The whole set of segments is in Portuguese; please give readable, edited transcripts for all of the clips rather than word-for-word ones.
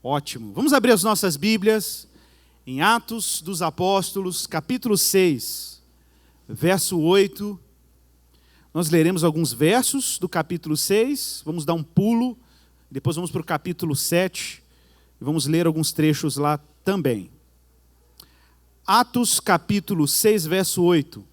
Ótimo. Vamos abrir as nossas Bíblias em Atos dos Apóstolos, capítulo 6, verso 8. Nós leremos alguns versos do capítulo 6, vamos dar um pulo, depois vamos para o capítulo 7 e vamos ler alguns trechos lá também. Atos, capítulo 6, verso 8.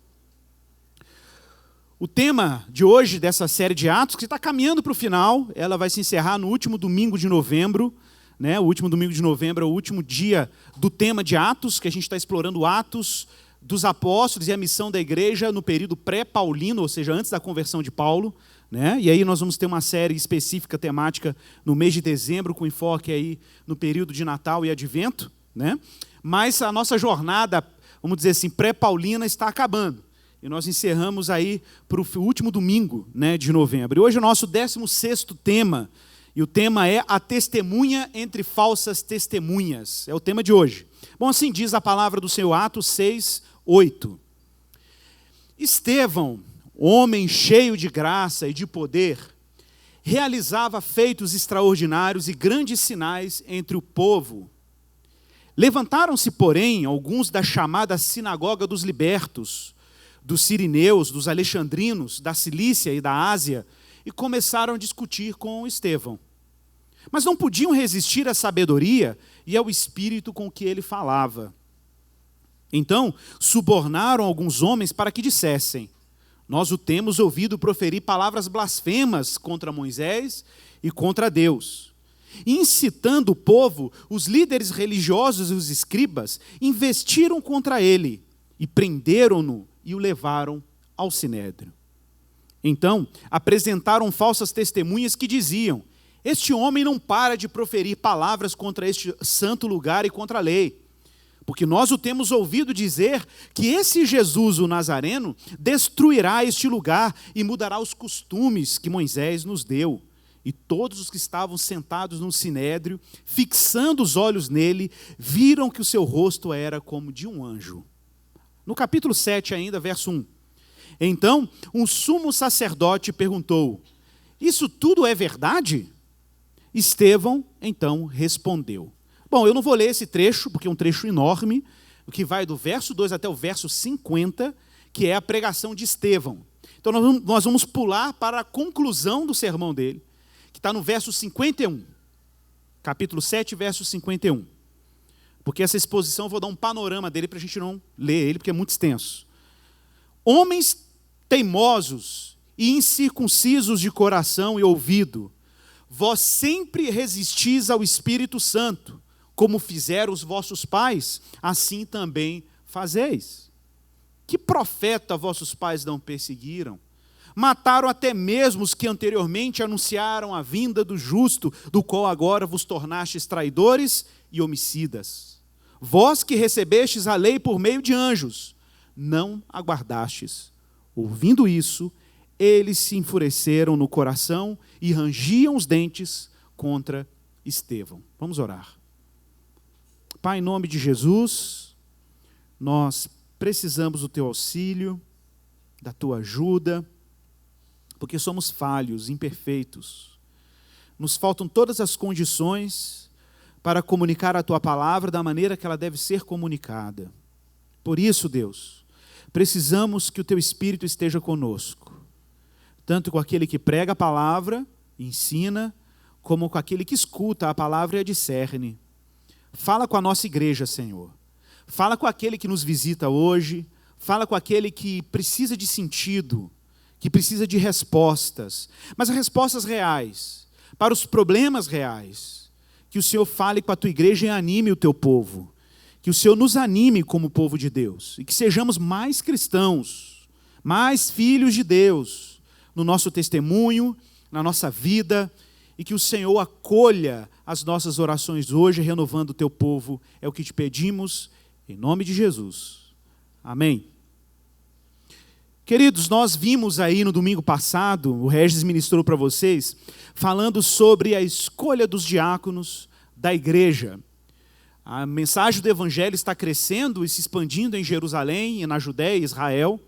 O tema de hoje, dessa série de Atos, que está caminhando para o final, ela vai se encerrar no último domingo de novembro, né? O último domingo de novembro é o último dia do tema de Atos, que a gente está explorando Atos dos Apóstolos e a missão da igreja no período pré-paulino, ou seja, antes da conversão de Paulo, né? E aí nós vamos ter uma série específica, temática, no mês de dezembro, com enfoque aí no período de Natal e Advento, né? Mas a nossa jornada, vamos dizer assim, pré-paulina está acabando. E nós encerramos aí para o último domingo, né, de novembro. E hoje é o nosso 16º tema. E o tema é a testemunha entre falsas testemunhas. É o tema de hoje. Bom, assim diz a palavra do Senhor, Atos 6, 8. Estevão, homem cheio de graça e de poder, realizava feitos extraordinários e grandes sinais entre o povo. Levantaram-se, porém, alguns da chamada sinagoga dos libertos, dos sirineus, dos alexandrinos, da Cilícia e da Ásia, e começaram a discutir com Estevão. Mas não podiam resistir à sabedoria e ao espírito com que ele falava. Então, subornaram alguns homens para que dissessem: nós o temos ouvido proferir palavras blasfemas contra Moisés e contra Deus. E, incitando o povo, os líderes religiosos e os escribas investiram contra ele e prenderam-no e o levaram ao sinédrio. Então, apresentaram falsas testemunhas que diziam: este homem não para de proferir palavras contra este santo lugar e contra a lei, porque nós o temos ouvido dizer que esse Jesus, o Nazareno, destruirá este lugar e mudará os costumes que Moisés nos deu. E todos os que estavam sentados no sinédrio, fixando os olhos nele, viram que o seu rosto era como de um anjo. No capítulo 7 ainda, verso 1. Então, um sumo sacerdote perguntou: isso tudo é verdade? Estevão, então, respondeu. Bom, eu não vou ler esse trecho, porque é um trecho enorme, que vai do verso 2 até o verso 50, que é a pregação de Estevão. Então, nós vamos pular para a conclusão do sermão dele, que está no verso 51. Capítulo 7, verso 51. Porque essa exposição eu vou dar um panorama dele para a gente não ler ele, porque é muito extenso. Homens teimosos e incircuncisos de coração e ouvido, vós sempre resistis ao Espírito Santo, como fizeram os vossos pais, assim também fazeis. Que profeta vossos pais não perseguiram? Mataram até mesmo os que anteriormente anunciaram a vinda do justo, do qual agora vos tornastes traidores e homicidas. Vós que recebestes a lei por meio de anjos, não aguardastes. Ouvindo isso, eles se enfureceram no coração e rangiam os dentes contra Estevão. Vamos orar. Pai, em nome de Jesus, nós precisamos do teu auxílio, da tua ajuda, porque somos falhos, imperfeitos. Nos faltam todas as condições para comunicar a tua palavra da maneira que ela deve ser comunicada. Por isso, Deus, precisamos que o teu Espírito esteja conosco, tanto com aquele que prega a palavra, ensina, como com aquele que escuta a palavra e a discerne. Fala com a nossa igreja, Senhor. Fala com aquele que nos visita hoje, fala com aquele que precisa de sentido, que precisa de respostas, mas respostas reais, para os problemas reais. Que o Senhor fale com a tua igreja e anime o teu povo. Que o Senhor nos anime como povo de Deus. E que sejamos mais cristãos, mais filhos de Deus, no nosso testemunho, na nossa vida. E que o Senhor acolha as nossas orações hoje, renovando o teu povo. É o que te pedimos, em nome de Jesus. Amém. Queridos, nós vimos aí no domingo passado, o Regis ministrou para vocês, falando sobre a escolha dos diáconos da igreja. A mensagem do evangelho está crescendo e se expandindo em Jerusalém e na Judéia e Israel,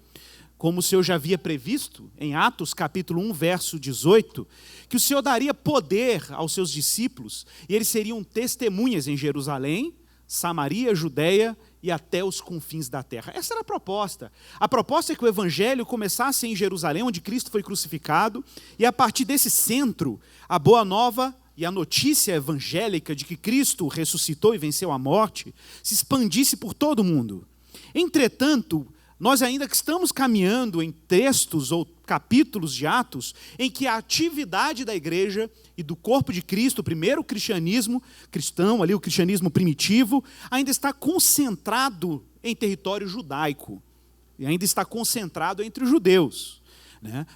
como o Senhor já havia previsto, em Atos capítulo 1, verso 18, que o Senhor daria poder aos seus discípulos, e eles seriam testemunhas em Jerusalém, Samaria, Judeia e até os confins da terra. Essa era a proposta. A proposta é que o evangelho começasse em Jerusalém, onde Cristo foi crucificado, e a partir desse centro, a boa nova e a notícia evangélica de que Cristo ressuscitou e venceu a morte, se expandisse por todo o mundo. Entretanto, nós ainda estamos caminhando em textos ou capítulos de Atos, em que a atividade da igreja e do corpo de Cristo, o primeiro cristianismo cristão, ali o cristianismo primitivo, ainda está concentrado em território judaico, e ainda está concentrado entre os judeus.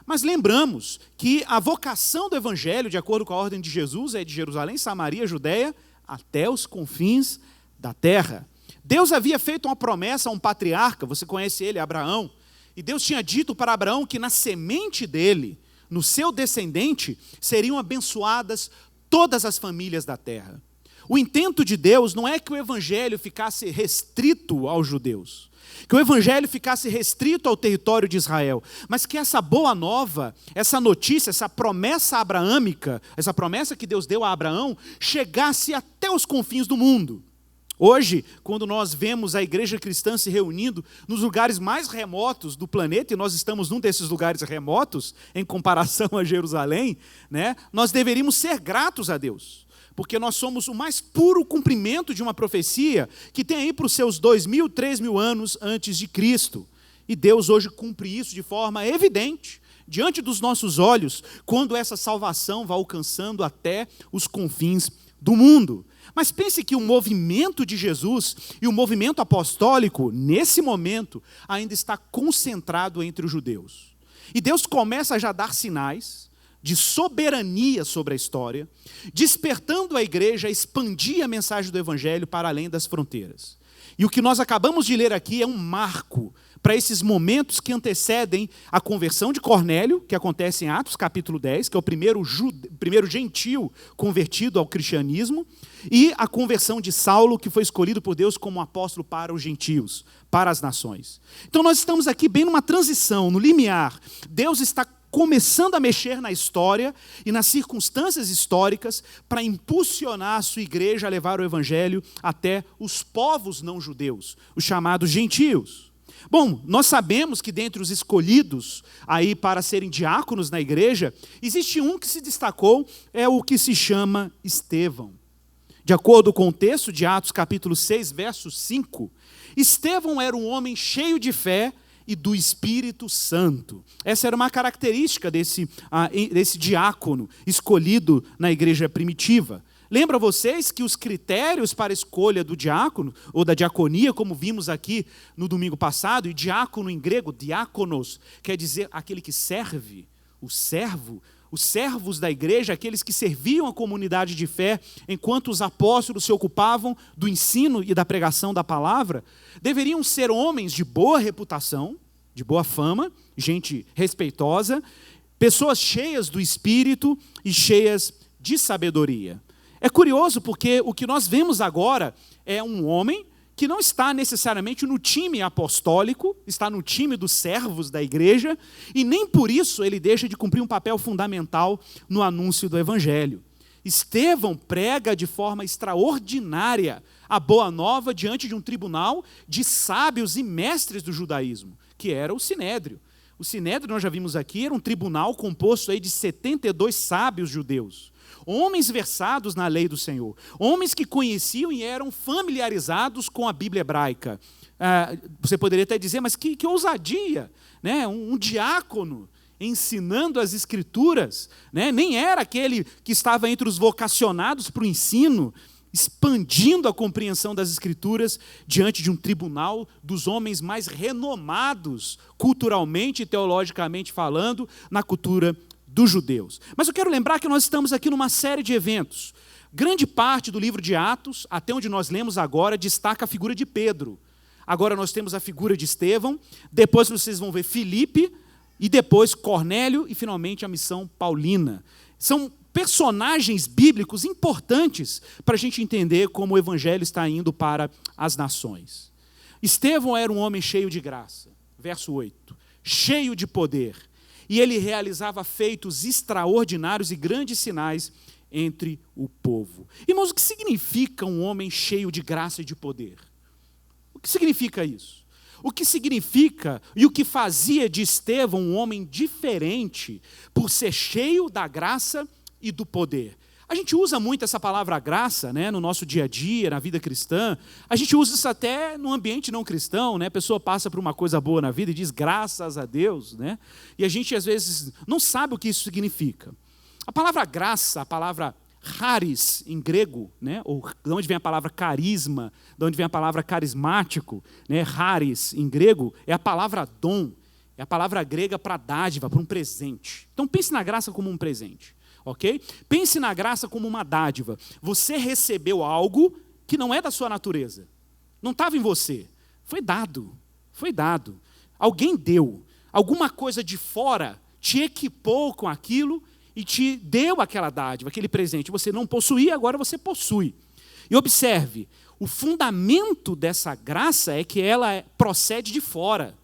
Mas lembramos que a vocação do evangelho, de acordo com a ordem de Jesus, é de Jerusalém, Samaria, Judeia, até os confins da terra. Deus havia feito uma promessa a um patriarca, você conhece ele, Abraão, e Deus tinha dito para Abraão que na semente dele, no seu descendente, seriam abençoadas todas as famílias da terra. O intento de Deus não é que o evangelho ficasse restrito aos judeus, que o evangelho ficasse restrito ao território de Israel, mas que essa boa nova, essa notícia, essa promessa abraâmica, essa promessa que Deus deu a Abraão, chegasse até os confins do mundo. Hoje, quando nós vemos a igreja cristã se reunindo nos lugares mais remotos do planeta, e nós estamos num desses lugares remotos, em comparação a Jerusalém, nós deveríamos ser gratos a Deus, porque nós somos o mais puro cumprimento de uma profecia que tem aí para os seus 2.000, 3.000 anos antes de Cristo. E Deus hoje cumpre isso de forma evidente, diante dos nossos olhos, quando essa salvação vai alcançando até os confins do mundo. Mas pense que o movimento de Jesus e o movimento apostólico, nesse momento, ainda está concentrado entre os judeus. E Deus começa a já dar sinais de soberania sobre a história, despertando a igreja a expandir a mensagem do evangelho para além das fronteiras. E o que nós acabamos de ler aqui é um marco para esses momentos que antecedem a conversão de Cornélio, que acontece em Atos capítulo 10, que é o primeiro gentil convertido ao cristianismo, e a conversão de Saulo, que foi escolhido por Deus como apóstolo para os gentios, para as nações. Então nós estamos aqui bem numa transição, no limiar. Deus está começando a mexer na história e nas circunstâncias históricas para impulsionar a sua igreja a levar o evangelho até os povos não judeus, os chamados gentios. Bom, nós sabemos que dentre os escolhidos aí para serem diáconos na igreja, existe um que se destacou, é o que se chama Estevão. De acordo com o texto de Atos capítulo 6, verso 5, Estevão era um homem cheio de fé e do Espírito Santo. Essa era uma característica desse diácono escolhido na igreja primitiva. Lembra vocês que os critérios para a escolha do diácono, ou da diaconia, como vimos aqui no domingo passado, e diácono em grego, diáconos, quer dizer aquele que serve, o servo, os servos da igreja, aqueles que serviam a comunidade de fé, enquanto os apóstolos se ocupavam do ensino e da pregação da palavra, deveriam ser homens de boa reputação, de boa fama, gente respeitosa, pessoas cheias do Espírito e cheias de sabedoria. É curioso porque o que nós vemos agora é um homem que não está necessariamente no time apostólico, está no time dos servos da igreja, e nem por isso ele deixa de cumprir um papel fundamental no anúncio do evangelho. Estevão prega de forma extraordinária a boa nova diante de um tribunal de sábios e mestres do judaísmo, que era o Sinédrio. O Sinédrio, nós já vimos aqui, era um tribunal composto aí de 72 sábios judeus. Homens versados na lei do Senhor, homens que conheciam e eram familiarizados com a Bíblia hebraica. Você poderia até dizer, mas que ousadia, né? Um diácono ensinando as Escrituras, né? Nem era aquele que estava entre os vocacionados para o ensino, expandindo a compreensão das Escrituras diante de um tribunal dos homens mais renomados, culturalmente e teologicamente falando, na cultura dos judeus. Mas eu quero lembrar que nós estamos aqui numa série de eventos. Grande parte do livro de Atos, até onde nós lemos agora, destaca a figura de Pedro. Agora nós temos a figura de Estevão, depois vocês vão ver Filipe, e depois Cornélio, e finalmente a missão paulina. São personagens bíblicos importantes para a gente entender como o evangelho está indo para as nações. Estevão era um homem cheio de graça. Verso 8. cheio de poder. E ele realizava feitos extraordinários e grandes sinais entre o povo. Irmãos, o que significa um homem cheio de graça e de poder? O que significa isso? O que significa e o que fazia de Estevão um homem diferente por ser cheio da graça e do poder? A gente usa muito essa palavra graça, né, no nosso dia a dia, na vida cristã. A gente usa isso até no ambiente não cristão, né? A pessoa passa por uma coisa boa na vida e diz graças a Deus, né? E a gente às vezes não sabe o que isso significa. A palavra graça, a palavra charis em grego, né? Ou de onde vem a palavra carisma, de onde vem a palavra carismático, né? Charis em grego é a palavra dom, é a palavra grega para dádiva, para um presente. Então pense na graça como um presente. Ok? Pense na graça como uma dádiva. Você recebeu algo que não é da sua natureza. Não estava em você. Foi dado. Foi dado. Alguém deu. Alguma coisa de fora te equipou com aquilo e te deu aquela dádiva, aquele presente. Você não possuía, agora você possui. E observe, o fundamento dessa graça é que ela procede de fora.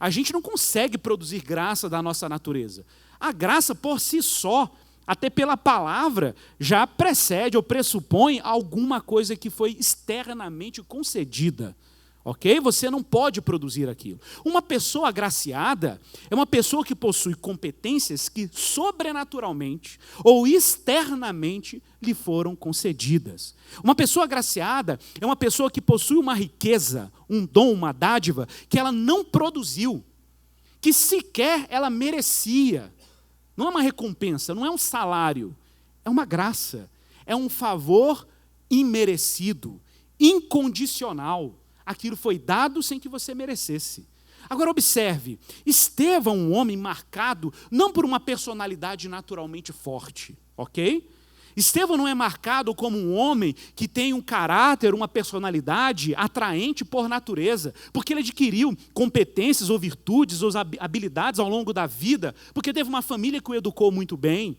A gente não consegue produzir graça da nossa natureza. A graça por si só, até pela palavra, já precede ou pressupõe alguma coisa que foi externamente concedida. Ok? Você não pode produzir aquilo. Uma pessoa agraciada é uma pessoa que possui competências que sobrenaturalmente ou externamente lhe foram concedidas. Uma pessoa agraciada é uma pessoa que possui uma riqueza, um dom, uma dádiva, que ela não produziu, que sequer ela merecia. Não é uma recompensa, não é um salário, é uma graça, é um favor imerecido, incondicional. Aquilo foi dado sem que você merecesse. Agora observe, Estevão, um homem marcado não por uma personalidade naturalmente forte, ok? Estevão não é marcado como um homem que tem um caráter, uma personalidade atraente por natureza, porque ele adquiriu competências ou virtudes ou habilidades ao longo da vida, porque teve uma família que o educou muito bem,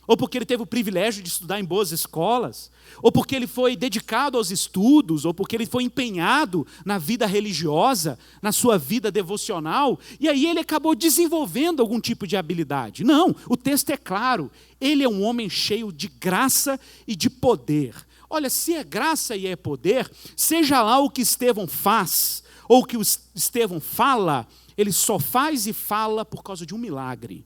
ou porque ele teve o privilégio de estudar em boas escolas, ou porque ele foi dedicado aos estudos, ou porque ele foi empenhado na vida religiosa, na sua vida devocional, e aí ele acabou desenvolvendo algum tipo de habilidade. Não, o texto é claro, ele é um homem cheio de graça e de poder. Olha, se é graça e é poder, seja lá o que Estevão faz, ou o que Estevão fala, ele só faz e fala por causa de um milagre.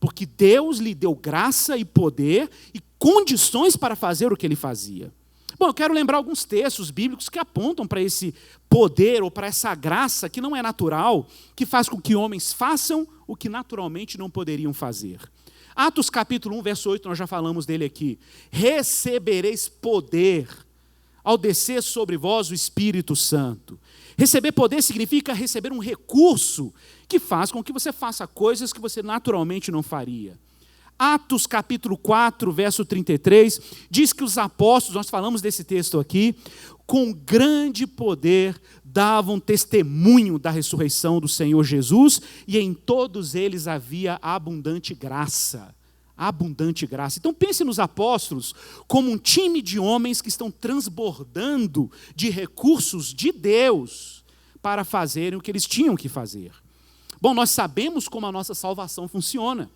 Porque Deus lhe deu graça e poder e condições para fazer o que ele fazia. Bom, eu quero lembrar alguns textos bíblicos que apontam para esse poder ou para essa graça que não é natural, que faz com que homens façam o que naturalmente não poderiam fazer. Atos capítulo 1, verso 8, nós já falamos dele aqui. Recebereis poder ao descer sobre vós o Espírito Santo. Receber poder significa receber um recurso que faz com que você faça coisas que você naturalmente não faria. Atos capítulo 4, verso 33, diz que os apóstolos, nós falamos desse texto aqui, com grande poder davam testemunho da ressurreição do Senhor Jesus, e em todos eles havia abundante graça. Abundante graça. Então pense nos apóstolos como um time de homens que estão transbordando de recursos de Deus para fazerem o que eles tinham que fazer. Bom, nós sabemos como a nossa salvação funciona.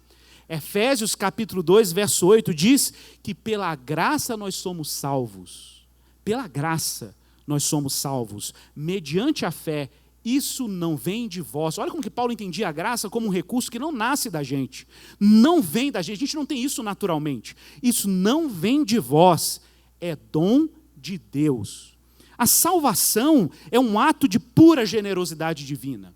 Efésios capítulo 2, verso 8 diz que pela graça nós somos salvos. Pela graça nós somos salvos, mediante a fé. Isso não vem de vós. Olha como que Paulo entendia a graça como um recurso que não nasce da gente. Não vem da gente. A gente não tem isso naturalmente. Isso não vem de vós. É dom de Deus. A salvação é um ato de pura generosidade divina.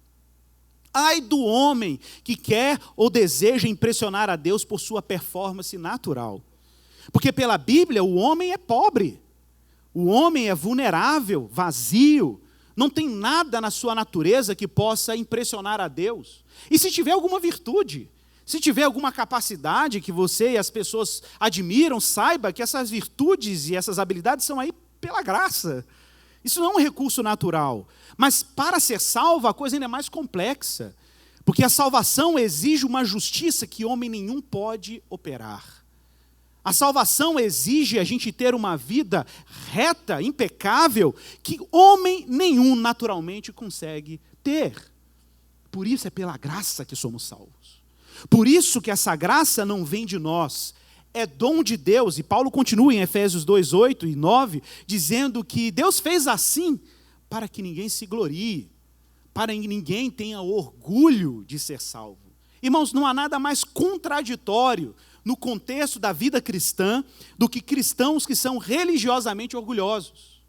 Ai do homem que quer ou deseja impressionar a Deus por sua performance natural. Porque pela Bíblia o homem é pobre. O homem é vulnerável, vazio. Não tem nada na sua natureza que possa impressionar a Deus. E se tiver alguma virtude, se tiver alguma capacidade que você e as pessoas admiram, saiba que essas virtudes e essas habilidades são aí pela graça. Isso não é um recurso natural. Mas para ser salvo, a coisa ainda é mais complexa. Porque a salvação exige uma justiça que homem nenhum pode operar. A salvação exige a gente ter uma vida reta, impecável, que homem nenhum naturalmente consegue ter. Por isso é pela graça que somos salvos. Por isso que essa graça não vem de nós, é dom de Deus. E Paulo continua em Efésios 2, 8 e 9, dizendo que Deus fez assim para que ninguém se glorie, para que ninguém tenha orgulho de ser salvo. Irmãos, não há nada mais contraditório no contexto da vida cristã do que cristãos que são religiosamente orgulhosos.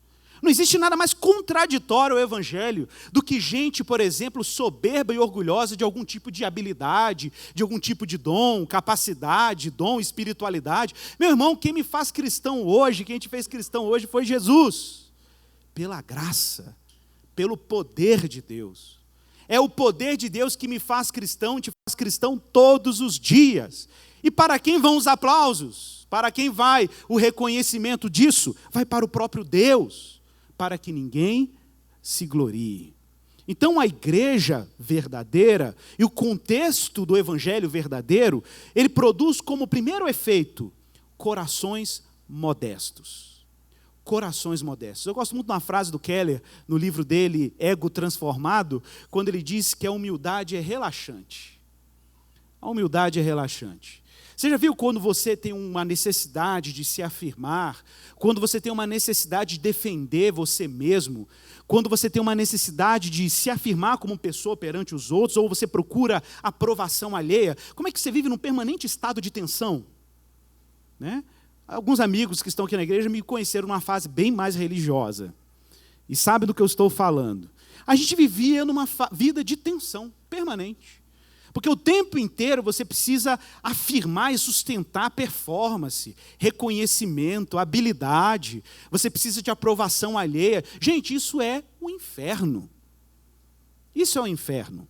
Não existe nada mais contraditório ao evangelho do que gente, por exemplo, soberba e orgulhosa de algum tipo de habilidade, de algum tipo de dom, capacidade, dom, espiritualidade. Meu irmão, quem me faz cristão hoje, quem te fez cristão hoje foi Jesus. Pela graça, pelo poder de Deus. É o poder de Deus que me faz cristão, te faz cristão todos os dias. E para quem vão os aplausos? Para quem vai o reconhecimento disso? Vai para o próprio Deus, para que ninguém se glorie. Então a igreja verdadeira e o contexto do evangelho verdadeiro, ele produz como primeiro efeito corações modestos. Corações modestos. Eu gosto muito de uma frase do Keller, no livro dele, Ego Transformado, quando ele diz que a humildade é relaxante. A humildade é relaxante. Você já viu quando você tem uma necessidade de se afirmar, quando você tem uma necessidade de defender você mesmo, quando você tem uma necessidade de se afirmar como pessoa perante os outros, ou você procura aprovação alheia, como é que você vive num permanente estado de tensão? Né? Alguns amigos que estão aqui na igreja me conheceram numa fase bem mais religiosa, e sabem do que eu estou falando. A gente vivia numa vida de tensão permanente. Porque o tempo inteiro você precisa afirmar e sustentar performance, reconhecimento, habilidade. Você precisa de aprovação alheia. Gente, isso é o inferno. Isso é o inferno.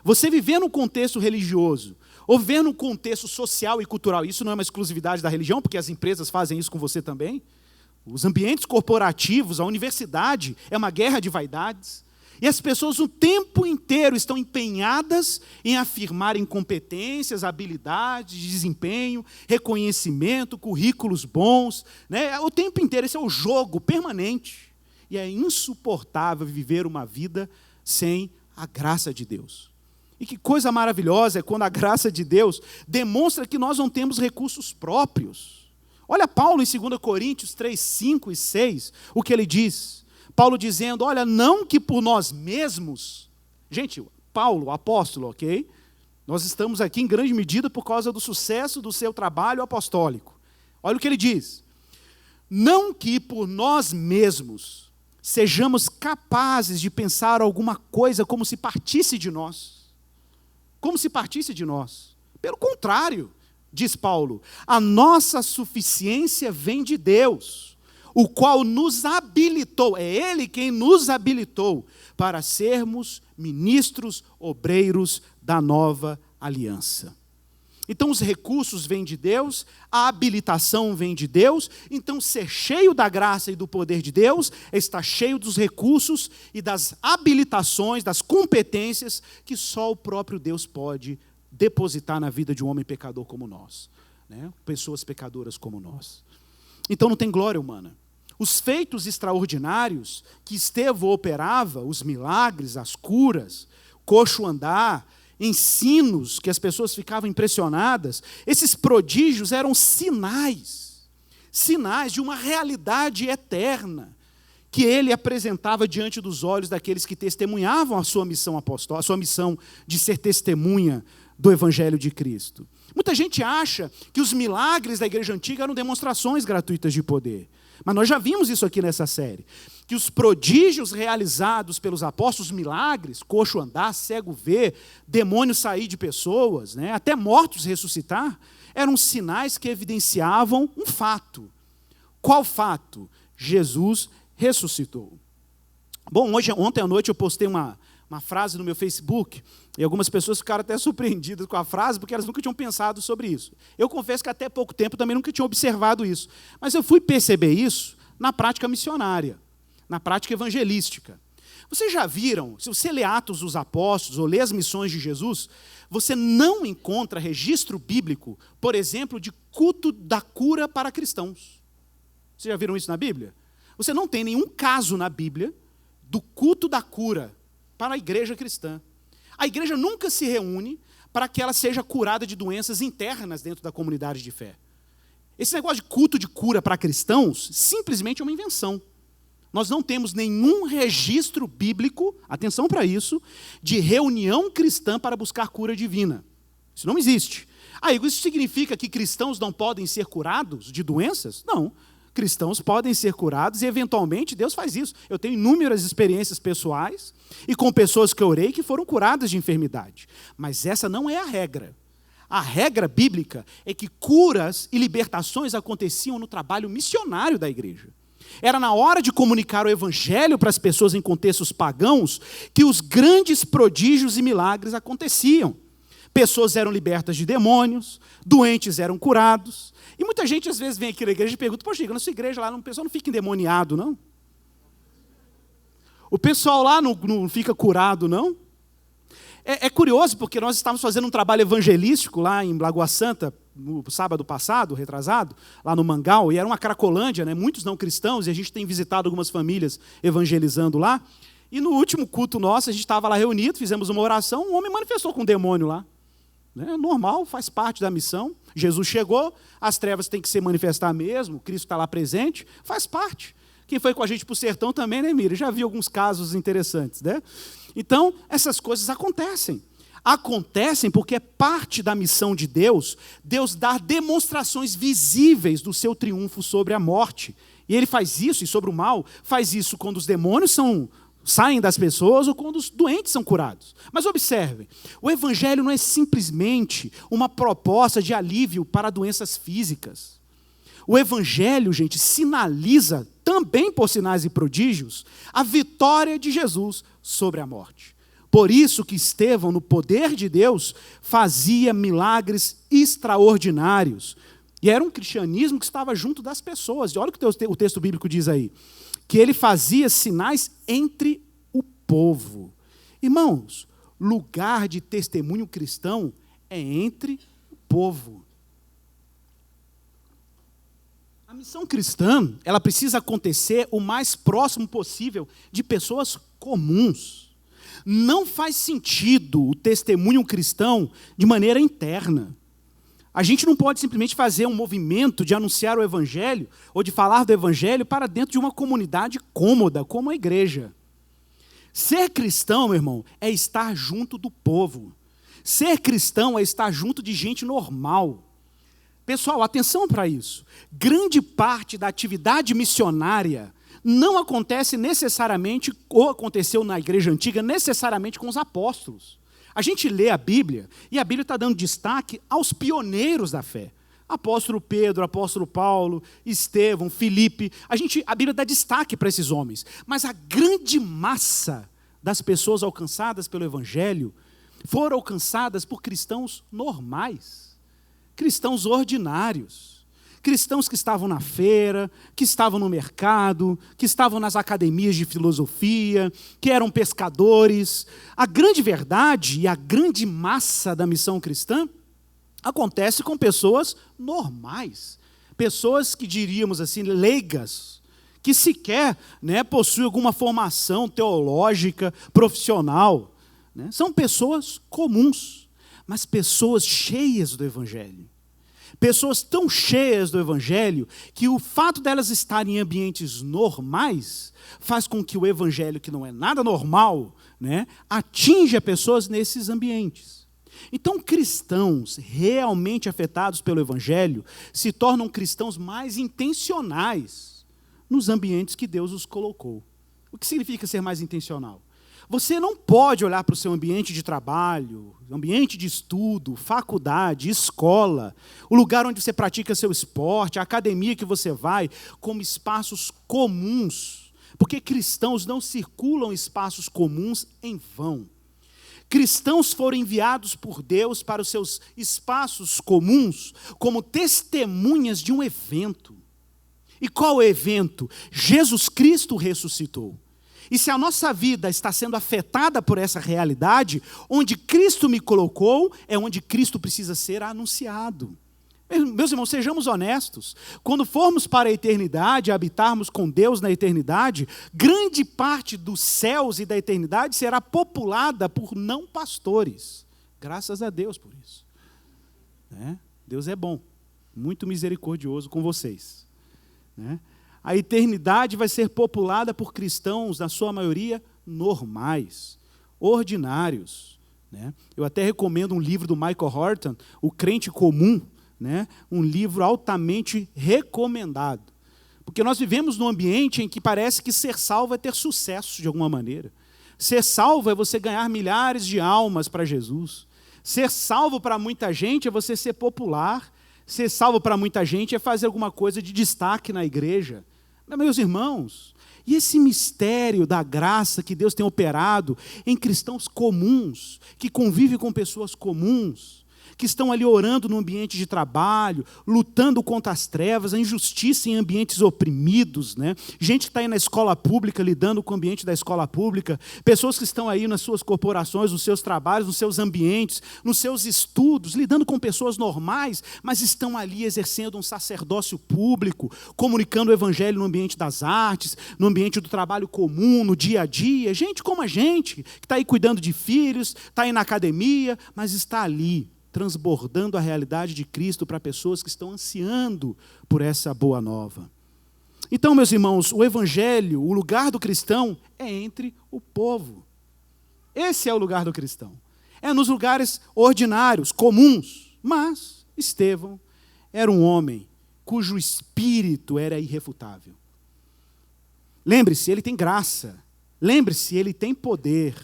Você viver no contexto religioso, ou viver no contexto social e cultural, isso não é uma exclusividade da religião, porque as empresas fazem isso com você também. Os ambientes corporativos, a universidade, é uma guerra de vaidades. E as pessoas o tempo inteiro estão empenhadas em afirmarem competências, habilidades, desempenho, reconhecimento, currículos bons. Né? O tempo inteiro, esse é o jogo permanente. E é insuportável viver uma vida sem a graça de Deus. E que coisa maravilhosa é quando a graça de Deus demonstra que nós não temos recursos próprios. Olha Paulo em 2 Coríntios 3, 5 e 6, o que ele diz. Paulo dizendo, olha, não que por nós mesmos, gente, Paulo, o apóstolo, ok? Nós estamos aqui em grande medida por causa do sucesso do seu trabalho apostólico. Olha o que ele diz, não que por nós mesmos sejamos capazes de pensar alguma coisa como se partisse de nós. Como se partisse de nós. Pelo contrário, diz Paulo, a nossa suficiência vem de Deus, o qual nos habilitou, é Ele quem nos habilitou para sermos ministros, obreiros da nova aliança. Então os recursos vêm de Deus, a habilitação vem de Deus, então ser cheio da graça e do poder de Deus é estar cheio dos recursos e das habilitações, das competências que só o próprio Deus pode depositar na vida de um homem pecador como nós, né? Pessoas pecadoras como nós. Então não tem glória humana. Os feitos extraordinários que Estevão operava, os milagres, as curas, coxo andar, ensinos que as pessoas ficavam impressionadas, esses prodígios eram sinais de uma realidade eterna que ele apresentava diante dos olhos daqueles que testemunhavam a sua missão apostólica, a sua missão de ser testemunha do Evangelho de Cristo. Muita gente acha que os milagres da igreja antiga eram demonstrações gratuitas de poder. Mas nós já vimos isso aqui nessa série. Que os prodígios realizados pelos apóstolos, milagres, coxo andar, cego ver, demônio sair de pessoas, né, até mortos ressuscitar, eram sinais que evidenciavam um fato. Qual fato? Jesus ressuscitou. Bom, ontem à noite eu postei uma frase no meu Facebook, e algumas pessoas ficaram até surpreendidas com a frase, porque elas nunca tinham pensado sobre isso. Eu confesso que até pouco tempo também nunca tinha observado isso. Mas eu fui perceber isso na prática missionária, na prática evangelística. Vocês já viram, se você lê Atos dos Apóstolos, ou lê as missões de Jesus, você não encontra registro bíblico, por exemplo, de culto da cura para cristãos. Vocês já viram isso na Bíblia? Você não tem nenhum caso na Bíblia do culto da cura para a igreja cristã. A igreja nunca se reúne para que ela seja curada de doenças internas dentro da comunidade de fé. Esse negócio de culto de cura para cristãos simplesmente é uma invenção. Nós não temos nenhum registro bíblico, atenção para isso, de reunião cristã para buscar cura divina. Isso não existe. Isso significa que cristãos não podem ser curados de doenças? Não. Cristãos podem ser curados e, eventualmente, Deus faz isso. Eu tenho inúmeras experiências pessoais e com pessoas que eu orei que foram curadas de enfermidade. Mas essa não é a regra. A regra bíblica é que curas e libertações aconteciam no trabalho missionário da igreja. Era na hora de comunicar o evangelho para as pessoas em contextos pagãos que os grandes prodígios e milagres aconteciam. Pessoas eram libertas de demônios, doentes eram curados. E muita gente às vezes vem aqui na igreja e pergunta, poxa, na sua igreja lá o pessoal não fica endemoniado, não? O pessoal lá não fica curado, não? É curioso porque nós estávamos fazendo um trabalho evangelístico lá em Lagoa Santa, no sábado passado, retrasado, lá no Mangal, e era uma cracolândia, né? Muitos não cristãos, e a gente tem visitado algumas famílias evangelizando lá. E no último culto nosso, a gente estava lá reunido, fizemos uma oração, um homem manifestou com um demônio lá. É normal, faz parte da missão. Jesus chegou, as trevas têm que se manifestar mesmo, Cristo está lá presente, faz parte. Quem foi com a gente para o sertão também, né, Miriam? Já vi alguns casos interessantes, né? Então, essas coisas acontecem. Acontecem porque é parte da missão de Deus, Deus dar demonstrações visíveis do seu triunfo sobre a morte. E Ele faz isso, e sobre o mal, faz isso quando os demônios saem das pessoas ou quando os doentes são curados. Mas observem, o evangelho não é simplesmente uma proposta de alívio para doenças físicas. O evangelho, gente, sinaliza, também por sinais e prodígios, a vitória de Jesus sobre a morte. Por isso que Estevão, no poder de Deus, fazia milagres extraordinários. E era um cristianismo que estava junto das pessoas. Olha o que o texto bíblico diz aí. Que ele fazia sinais entre o povo. Irmãos, lugar de testemunho cristão é entre o povo. A missão cristã, ela precisa acontecer o mais próximo possível de pessoas comuns. Não faz sentido o testemunho cristão de maneira interna. A gente não pode simplesmente fazer um movimento de anunciar o evangelho ou de falar do evangelho para dentro de uma comunidade cômoda, como a igreja. Ser cristão, meu irmão, é estar junto do povo. Ser cristão é estar junto de gente normal. Pessoal, atenção para isso. Grande parte da atividade missionária não acontece necessariamente, ou aconteceu na igreja antiga, necessariamente com os apóstolos. A gente lê a Bíblia, e a Bíblia está dando destaque aos pioneiros da fé. Apóstolo Pedro, apóstolo Paulo, Estevão, Filipe. A Bíblia dá destaque para esses homens. Mas a grande massa das pessoas alcançadas pelo Evangelho foram alcançadas por cristãos normais, cristãos ordinários, cristãos que estavam na feira, que estavam no mercado, que estavam nas academias de filosofia, que eram pescadores. A grande verdade e a grande massa da missão cristã acontece com pessoas normais, pessoas que diríamos assim, leigas, que sequer possuem alguma formação teológica, profissional. São pessoas comuns, mas pessoas cheias do Evangelho. Pessoas tão cheias do Evangelho que o fato delas estarem em ambientes normais faz com que o Evangelho, que não é nada normal, atinja pessoas nesses ambientes. Então, cristãos realmente afetados pelo Evangelho se tornam cristãos mais intencionais nos ambientes que Deus os colocou. O que significa ser mais intencional? Você não pode olhar para o seu ambiente de trabalho, ambiente de estudo, faculdade, escola, o lugar onde você pratica seu esporte, a academia que você vai, como espaços comuns, porque cristãos não circulam espaços comuns em vão. Cristãos foram enviados por Deus para os seus espaços comuns como testemunhas de um evento. E qual evento? Jesus Cristo ressuscitou. E se a nossa vida está sendo afetada por essa realidade, onde Cristo me colocou, é onde Cristo precisa ser anunciado. Meus irmãos, sejamos honestos. Quando formos para a eternidade, habitarmos com Deus na eternidade, grande parte dos céus e da eternidade será populada por não pastores. Graças a Deus por isso. Deus é bom, muito misericordioso com vocês. A eternidade vai ser populada por cristãos, na sua maioria, normais, ordinários. Eu até recomendo um livro do Michael Horton, O Crente Comum, um livro altamente recomendado. Porque nós vivemos num ambiente em que parece que ser salvo é ter sucesso de alguma maneira. Ser salvo é você ganhar milhares de almas para Jesus. Ser salvo para muita gente é você ser popular. Ser salvo para muita gente é fazer alguma coisa de destaque na igreja. Meus irmãos, e esse mistério da graça que Deus tem operado em cristãos comuns, que convivem com pessoas comuns, que estão ali orando no ambiente de trabalho, lutando contra as trevas, a injustiça em ambientes oprimidos, gente que está aí na escola pública, lidando com o ambiente da escola pública, pessoas que estão aí nas suas corporações, nos seus trabalhos, nos seus ambientes, nos seus estudos, lidando com pessoas normais, mas estão ali exercendo um sacerdócio público, comunicando o evangelho no ambiente das artes, no ambiente do trabalho comum, no dia a dia, gente como a gente, que está aí cuidando de filhos, está aí na academia, mas está ali, transbordando a realidade de Cristo para pessoas que estão ansiando por essa boa nova. Então, meus irmãos, o evangelho, o lugar do cristão é entre o povo. Esse é o lugar do cristão. É nos lugares ordinários, comuns. Mas Estevão era um homem cujo espírito era irrefutável. Lembre-se, ele tem graça. Lembre-se, ele tem poder.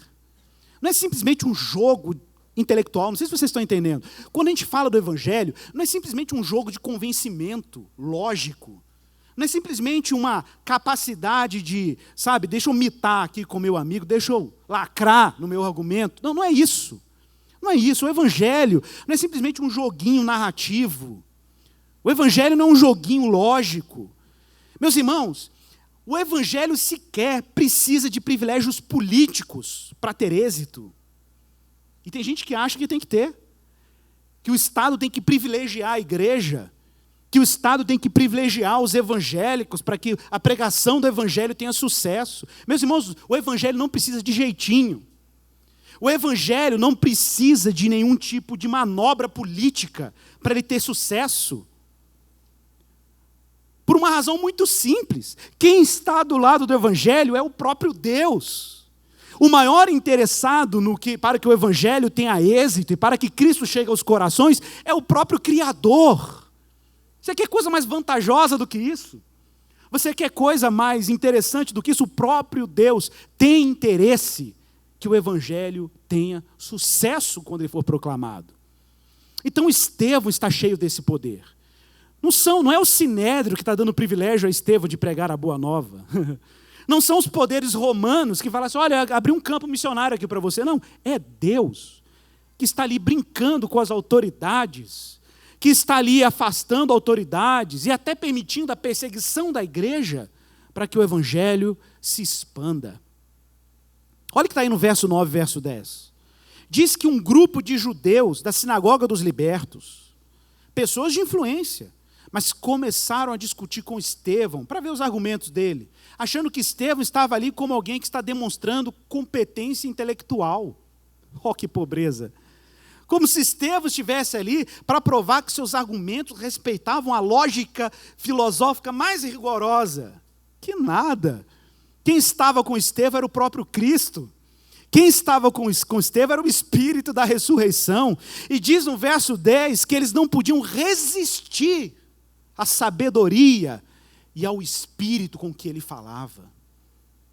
Não é simplesmente um jogo intelectual, não sei se vocês estão entendendo. Quando a gente fala do evangelho, não é simplesmente um jogo de convencimento lógico. Não é simplesmente uma capacidade de, deixa eu mitar aqui com meu amigo, deixa eu lacrar no meu argumento. Não, não é isso. Não é isso. O evangelho não é simplesmente um joguinho narrativo. O evangelho não é um joguinho lógico. Meus irmãos, o evangelho sequer precisa de privilégios políticos para ter êxito. E tem gente que acha que tem que ter, que o Estado tem que privilegiar a igreja, que o Estado tem que privilegiar os evangélicos para que a pregação do evangelho tenha sucesso. Meus irmãos, o evangelho não precisa de jeitinho. O evangelho não precisa de nenhum tipo de manobra política para ele ter sucesso. Por uma razão muito simples. Quem está do lado do evangelho é o próprio Deus. O maior interessado para que o evangelho tenha êxito e para que Cristo chegue aos corações é o próprio Criador. Você quer coisa mais vantajosa do que isso? Você quer coisa mais interessante do que isso? O próprio Deus tem interesse que o evangelho tenha sucesso quando ele for proclamado. Então Estevão está cheio desse poder. Não é o Sinédrio que está dando privilégio a Estevão de pregar a boa nova. Não são os poderes romanos que falam assim, olha, abri um campo missionário aqui para você. Não, é Deus que está ali brincando com as autoridades, que está ali afastando autoridades e até permitindo a perseguição da igreja para que o evangelho se expanda. Olha o que está aí no verso 9, verso 10. Diz que um grupo de judeus da sinagoga dos libertos, pessoas de influência, mas começaram a discutir com Estevão para ver os argumentos dele, achando que Estevão estava ali como alguém que está demonstrando competência intelectual. Oh, que pobreza! Como se Estevão estivesse ali para provar que seus argumentos respeitavam a lógica filosófica mais rigorosa. Que nada! Quem estava com Estevão era o próprio Cristo. Quem estava com Estevão era o Espírito da ressurreição. E diz no verso 10 que eles não podiam resistir à sabedoria e ao Espírito com que ele falava.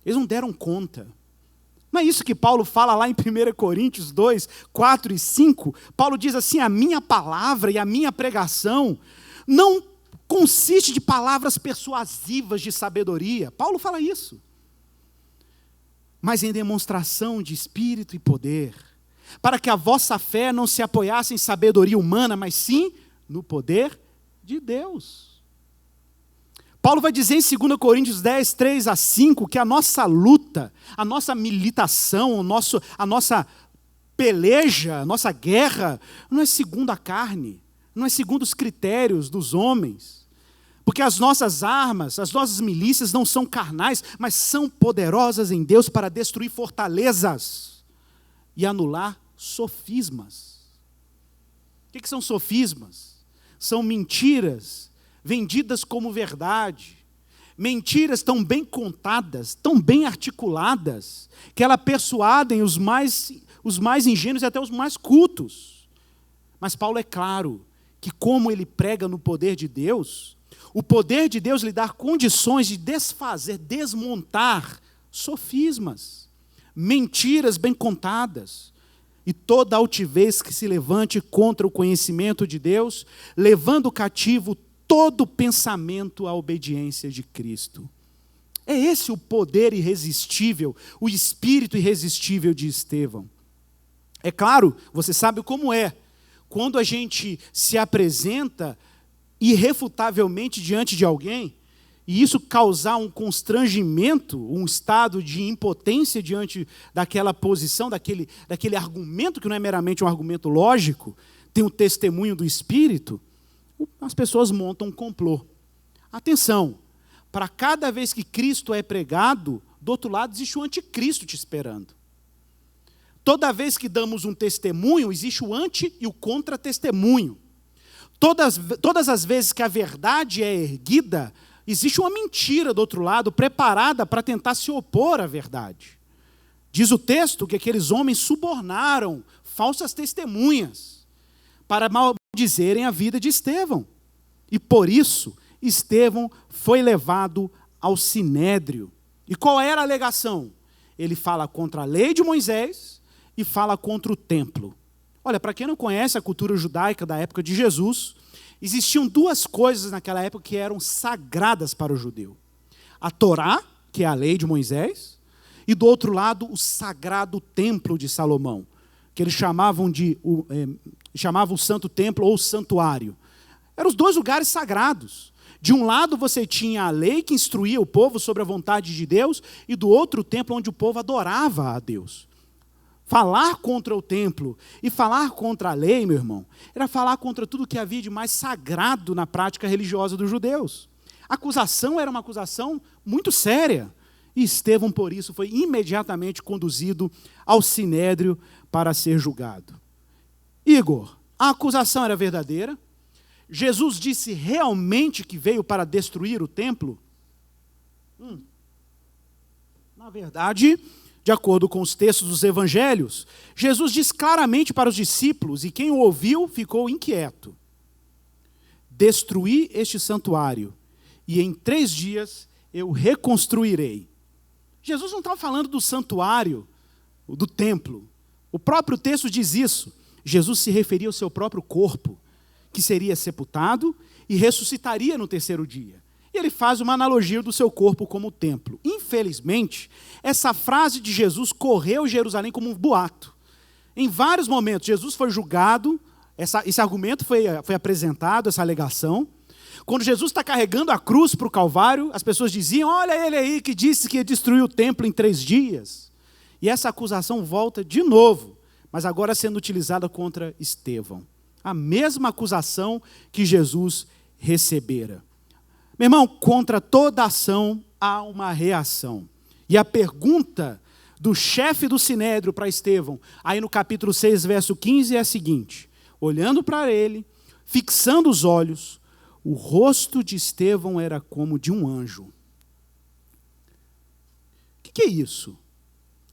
Eles não deram conta. Não é isso que Paulo fala lá em 1 Coríntios 2, 4 e 5? Paulo diz assim, a minha palavra e a minha pregação não consiste de palavras persuasivas de sabedoria. Paulo fala isso. Mas em demonstração de espírito e poder, para que a vossa fé não se apoiasse em sabedoria humana, mas sim no poder de Deus. Paulo vai dizer em 2 Coríntios 10, 3 a 5, que a nossa luta, a nossa militação, a nossa peleja, a nossa guerra, não é segundo a carne, não é segundo os critérios dos homens. Porque as nossas armas, as nossas milícias não são carnais, mas são poderosas em Deus para destruir fortalezas e anular sofismas. O que são sofismas? São mentiras vendidas como verdade. Mentiras tão bem contadas, tão bem articuladas, que elas persuadem os mais ingênuos e até os mais cultos. Mas Paulo é claro que, como ele prega no poder de Deus, o poder de Deus lhe dá condições de desfazer, desmontar sofismas, mentiras bem contadas, e toda altivez que se levante contra o conhecimento de Deus, levando cativo todo pensamento à obediência de Cristo. É esse o poder irresistível, o espírito irresistível de Estevão. É claro, você sabe como é, quando a gente se apresenta irrefutavelmente diante de alguém, e isso causar um constrangimento, um estado de impotência diante daquela posição, daquele argumento que não é meramente um argumento lógico, tem um testemunho do Espírito, as pessoas montam um complô. Atenção, para cada vez que Cristo é pregado, do outro lado existe o anticristo te esperando. Toda vez que damos um testemunho, existe o anti e o contra-testemunho. Todas as vezes que a verdade é erguida, existe uma mentira do outro lado, preparada para tentar se opor à verdade. Diz o texto que aqueles homens subornaram falsas testemunhas para maldizerem a vida de Estevão. E por isso, Estevão foi levado ao sinédrio. E qual era a alegação? Ele fala contra a lei de Moisés e fala contra o templo. Olha, para quem não conhece a cultura judaica da época de Jesus, existiam duas coisas naquela época que eram sagradas para o judeu. A Torá, que é a lei de Moisés, e do outro lado o sagrado templo de Salomão, que eles chamavam o santo templo ou santuário. Eram os dois lugares sagrados. De um lado você tinha a lei que instruía o povo sobre a vontade de Deus, e do outro o templo onde o povo adorava a Deus. Falar contra o templo e falar contra a lei, meu irmão, era falar contra tudo que havia de mais sagrado na prática religiosa dos judeus. A acusação era uma acusação muito séria. E Estevão, por isso, foi imediatamente conduzido ao sinédrio para ser julgado. Igor, a acusação era verdadeira? Jesus disse realmente que veio para destruir o templo? Na verdade, de acordo com os textos dos evangelhos, Jesus diz claramente para os discípulos, e quem o ouviu ficou inquieto: destruí este santuário, e em 3 dias eu reconstruirei. Jesus não estava falando do santuário, do templo. O próprio texto diz isso. Jesus se referia ao seu próprio corpo, que seria sepultado e ressuscitaria no 3º dia. E ele faz uma analogia do seu corpo como templo. Infelizmente, essa frase de Jesus correu Jerusalém como um boato. Em vários momentos, Jesus foi julgado, esse argumento foi apresentado, essa alegação. Quando Jesus está carregando a cruz para o Calvário, as pessoas diziam: olha ele aí que disse que ia destruir o templo em 3 dias. E essa acusação volta de novo, mas agora sendo utilizada contra Estevão. A mesma acusação que Jesus recebera. Meu irmão, contra toda ação há uma reação. E a pergunta do chefe do sinédrio para Estevão, aí no capítulo 6, verso 15, é a seguinte: olhando para ele, fixando os olhos, o rosto de Estevão era como de um anjo. O que é isso?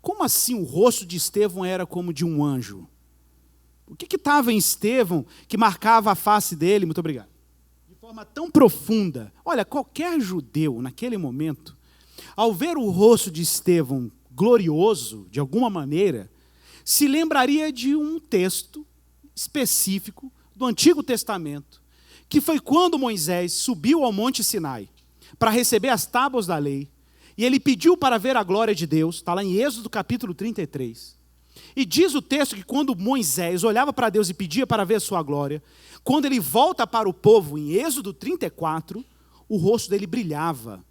Como assim o rosto de Estevão era como de um anjo? O que estava em Estevão que marcava a face dele? Muito obrigado. De forma tão profunda. Olha, qualquer judeu naquele momento, ao ver o rosto de Estevão glorioso, de alguma maneira, se lembraria de um texto específico do Antigo Testamento, que foi quando Moisés subiu ao Monte Sinai para receber as tábuas da lei, e ele pediu para ver a glória de Deus, está lá em Êxodo capítulo 33. E diz o texto que quando Moisés olhava para Deus e pedia para ver a sua glória, quando ele volta para o povo em Êxodo 34, o rosto dele brilhava,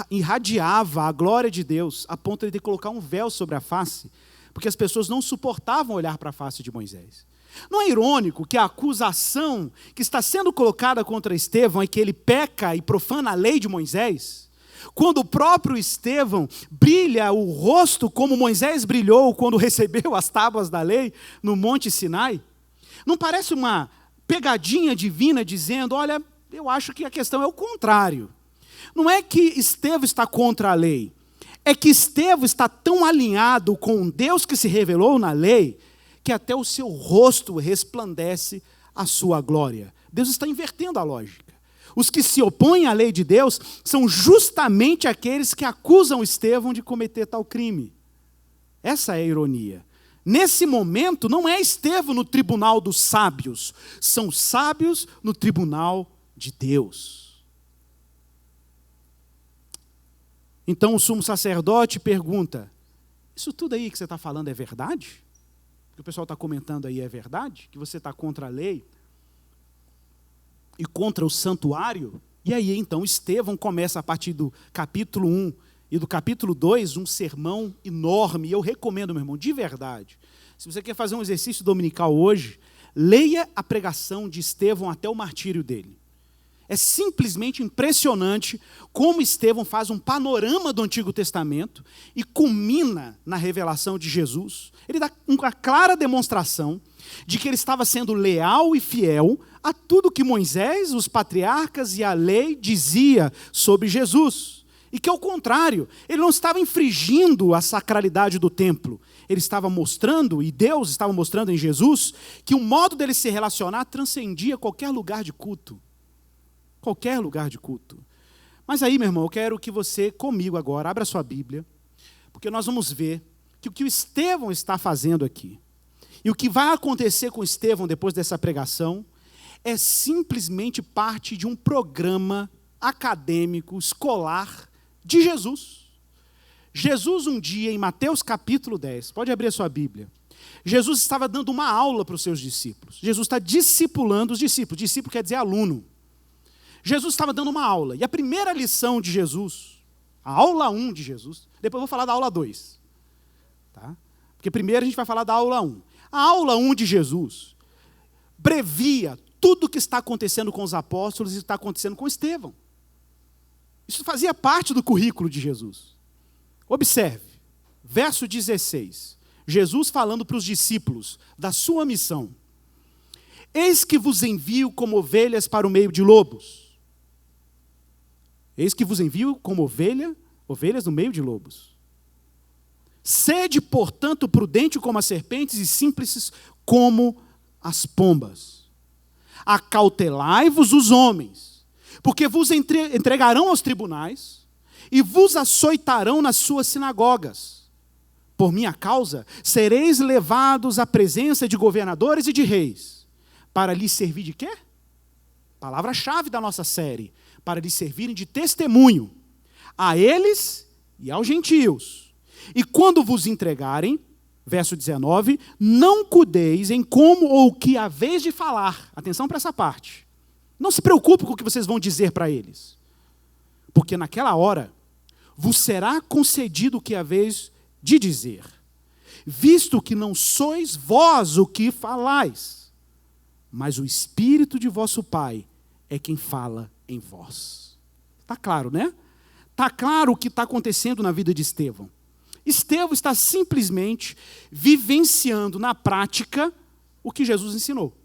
irradiava a glória de Deus, a ponto de colocar um véu sobre a face, porque as pessoas não suportavam olhar para a face de Moisés. Não é irônico que a acusação que está sendo colocada contra Estevão é que ele peca e profana a lei de Moisés? Quando o próprio Estevão brilha o rosto como Moisés brilhou quando recebeu as tábuas da lei no Monte Sinai? Não parece uma pegadinha divina dizendo, olha, eu acho que a questão é o contrário. Não é que Estevão está contra a lei, é que Estevão está tão alinhado com Deus que se revelou na lei, que até o seu rosto resplandece a sua glória. Deus está invertendo a lógica. Os que se opõem à lei de Deus são justamente aqueles que acusam Estevão de cometer tal crime. Essa é a ironia. Nesse momento, não é Estevão no tribunal dos sábios, são os sábios no tribunal de Deus. Então o sumo sacerdote pergunta, isso tudo aí que você está falando é verdade? O que o pessoal está comentando aí é verdade? Que você está contra a lei e contra o santuário? E aí então Estevão começa a partir do capítulo 1 e do capítulo 2 um sermão enorme. E eu recomendo, meu irmão, de verdade, se você quer fazer um exercício dominical hoje, leia a pregação de Estevão até o martírio dele. É simplesmente impressionante como Estevão faz um panorama do Antigo Testamento e culmina na revelação de Jesus. Ele dá uma clara demonstração de que ele estava sendo leal e fiel a tudo que Moisés, os patriarcas e a lei dizia sobre Jesus. E que, ao contrário, ele não estava infringindo a sacralidade do templo. Ele estava mostrando, e Deus estava mostrando em Jesus, que o modo dele se relacionar transcendia qualquer lugar de culto. Qualquer lugar de culto. Mas aí, meu irmão, eu quero que você, comigo agora, abra sua Bíblia, porque nós vamos ver que o que o Estevão está fazendo aqui, e o que vai acontecer com Estevão depois dessa pregação, é simplesmente parte de um programa acadêmico, escolar, de Jesus. Jesus um dia, em Mateus capítulo 10, pode abrir a sua Bíblia, Jesus estava dando uma aula para os seus discípulos. Jesus está discipulando os discípulos. Discípulo quer dizer aluno. Jesus estava dando uma aula, e a primeira lição de Jesus, a aula 1 de Jesus, depois eu vou falar da aula 2, tá? Porque primeiro a gente vai falar da aula 1. A aula 1 de Jesus brevia tudo o que está acontecendo com os apóstolos e está acontecendo com Estevão. Isso fazia parte do currículo de Jesus. Observe, verso 16, Jesus falando para os discípulos da sua missão. Eis que vos envio como ovelhas para o meio de lobos. Eis que vos envio como ovelhas no meio de lobos. Sede, portanto, prudente como as serpentes e simples como as pombas. Acautelai-vos os homens, porque vos entregarão aos tribunais e vos açoitarão nas suas sinagogas. Por minha causa, sereis levados à presença de governadores e de reis, para lhes servir de quê? Palavra-chave da nossa série. Para lhes servirem de testemunho a eles e aos gentios. E quando vos entregarem, verso 19, não cuideis em como ou o que haveis de falar. Atenção para essa parte. Não se preocupe com o que vocês vão dizer para eles. Porque naquela hora vos será concedido o que haveis de dizer, visto que não sois vós o que falais, mas o Espírito de vosso Pai é quem fala em vós. Está claro, né? Está claro o que está acontecendo na vida de Estevão. Estevão está simplesmente vivenciando na prática o que Jesus ensinou.